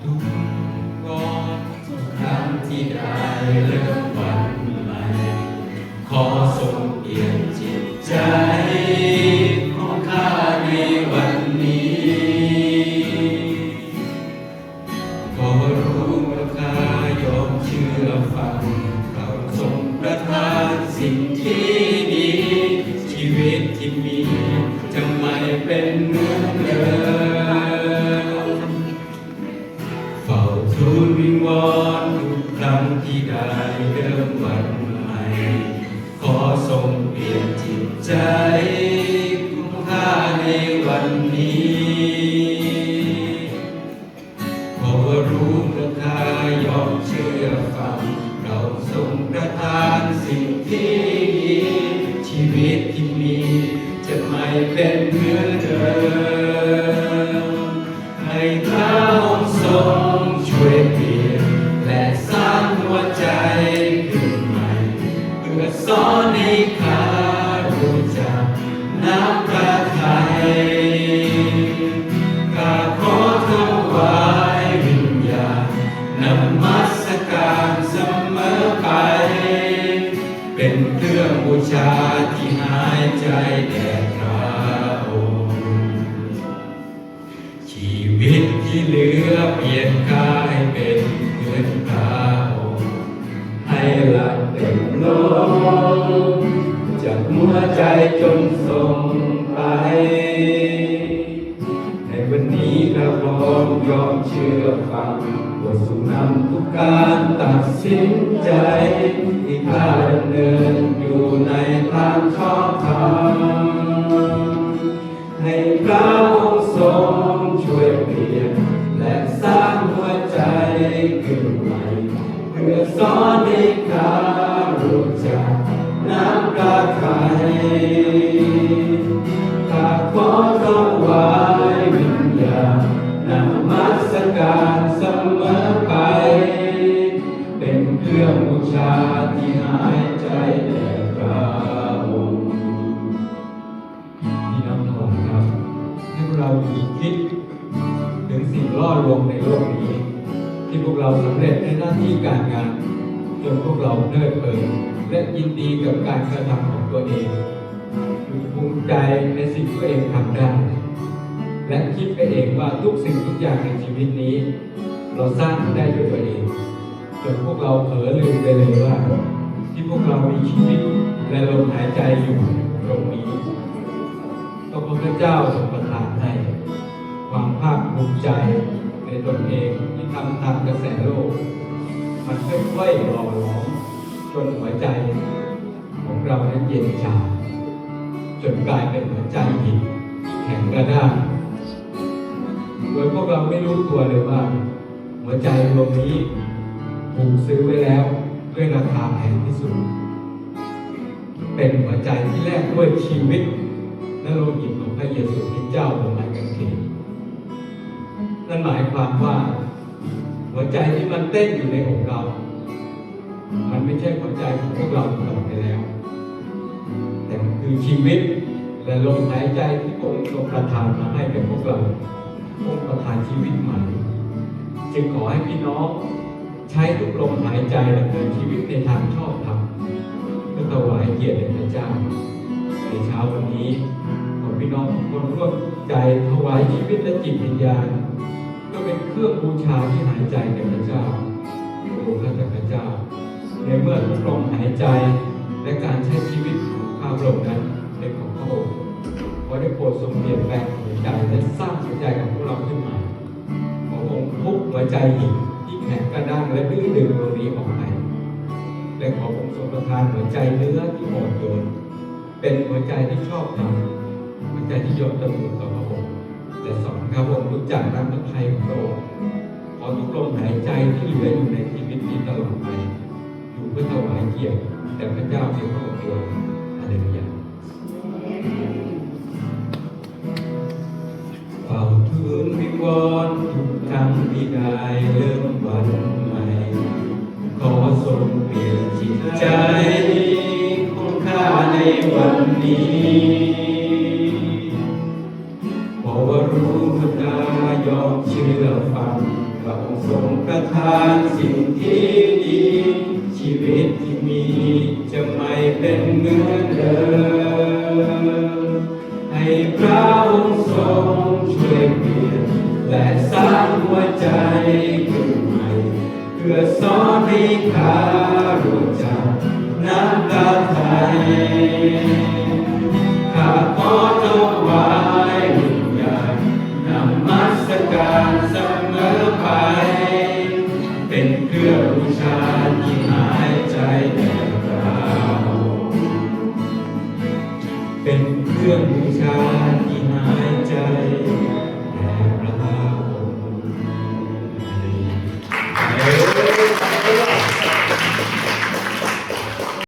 ทุกวันทุกครั้งที่ได้เริ่มวันใหม่ขอทรงเปลี่ยนจิตใจของข้าในวันนี้ขอรู้ว่าข้ายอมเชื่อฟังเราทรงประทานสิ่งที่ดีชีวิตที่มีจะไม่เป็นเหมือนเดิมเฝ้าทูลวิงวอนทุกครั้งที่ได้เริ่มวันใหม่ขอทรงเปลี่ยนจิตใจของข้าในวันนี้ขอรู้ว่าข้ายอมเชื่อฟังเราทรงประทานสิ่งที่ดีชีวิตที่มีจะไม่เป็นเหมือนเดิมให้พระองค์ทรงช่วยเปลี่ยนและสร้างหัวใจขึ้นใหม่เพื่อสอนให้ข้ารู้จักน้ำพระทัยข้าขอถวายวิญญาณนมัสการเสมอไปเป็นเครื่องบูชาที่หายใจแด่พระองค์ชีวิตที่เหลือเปลี่ยนกายเป็นเหมือนพระองค์ให้หลับเต็มลงจากหัวใจจนส่งไปในวันนี้ข้าพร้อมยอมเชื่อฟังว่าทรงนำทุกการตัดสินใจที่ข้าดำเนินอยู่ในทางชอบธรรมให้พระองค์ทรงช่วยเปลี่ยนและสร้างหัวใจขึ้นใหม่เพื่อสอนให้ข้ารู้จักน้ำพระทัยข้าขอถวายวิญญาณนมัสการเสมอไปเป็นเครื่องบูชาที่หายใจแด่พระองค์พี่น้องทั้งหลายครับให้พวกเราคิดถึงสิ่งล่อลวงในโลกนี้ที่พวกเราสำเร็จในหน้าที่การงานจนพวกเราเพลิดเพลินและยินดีกับการกระทำของตัวเองภูมิใจในสิ่งที่ตัวเองทำได้และคิดไปเองว่าทุกสิ่งทุกอย่างในชีวิตนี้เราสร้างได้ด้วยตัวเองจนพวกเราเผลอลืมไปเลยว่าที่พวกเรามีชีวิตและลมหายใจอยู่ตรงนี้ก็เพราะพระเจ้าทรงประทานให้ความภาคภูมิใจในตนเองที่ทำตามกระแสโลกมันค่อยๆหล่อหลอมจนหัวใจของเรานั้นเย็นชาจนกลายเป็นหัวใจหินแข็งกระด้างโดยพวกเราไม่รู้ตัวเลยว่าหัวใจดวงนี้ถูกซื้อไว้แล้วด้วยราคาแพงที่สุดเป็นหัวใจที่แลกด้วยชีวิตและโลหิตของพระเยซูคริสต์เจ้าบนไม้กางเขนนั่นหมายความว่าหัวใจที่มันเต้นอยู่ในอกเรามันไม่ใช่หัวใจของพวกเราต่อไปแล้วแต่มันคือชีวิตและลมหายใจที่พระองค์ทรงประทานมาให้แก่พวกเราพระองค์ประทานชีวิตใหม่จึงขอให้พี่น้องใช้ทุกลมหายใจดำเนินชีวิตในทางชอบธรรมเพื่อถวายเกียรติแด่พระเจ้าในเช้าวันนี้ขอพี่น้องทุกคนร่วมใจถวายชีวิตและจิตวิญญาณก็เป็นเครื่องบูชาที่หายใจแด่พระเจ้าโอ้ข้าแต่พระเจ้าในเมื่อทุกลมหายใจและการใช้ชีวิตของข้าพระองค์นั้นเป็นของพระองค์ขอได้โปรดทรงเปลี่ยนแปลงหัวใจและสร้างหัวใจของพวกเราขึ้นมาขอองค์ทุกหัวใจหินที่แข็งกระด้างและดื้อดึงตรงนี้ออกไปและขอองค์ทรงประทานหัวใจเนื้อที่อ่อนโยนเป็นหัวใจที่ชอบธรรมหัวใจที่ยอมตะลุต่อพระองค์และสอนข้าพระองค์รู้จักน้ำพระทัยของพระองค์ขอทุกลมหายใจที่เหลืออยู่ในชีวิตนี้ตลอดไปอยู่เพื่อถวายเกียรติแด่พระเจ้าเพียงพระองค์เดียวฮาเลลูยาเฝ้าทูลวิงวอนทุกครั้งที่ได้เริ่มวันใหม่ขอทรงเปลี่ยนจิตใจของข้าในวันนี้เพราะว่ารู้ว่าข้ายอมเชื่อฟัง พระองค์ทรงประทานสิ่งที่ดี ชีวิตที่มีจะไม่เป็นเหมือนเดิม ให้พระองค์ทรงช่วยเปลี่ยนและสร้างหัวใจขึ้นใหม่ เพื่อสอนให้ข้ารู้จักน้ำตาไทย ข้าขอถวายวิญญาณนมัสการเสมอไป เป็นเครื่องบูชาที่หายใจแด่เรา เป็นเครื่องบูชา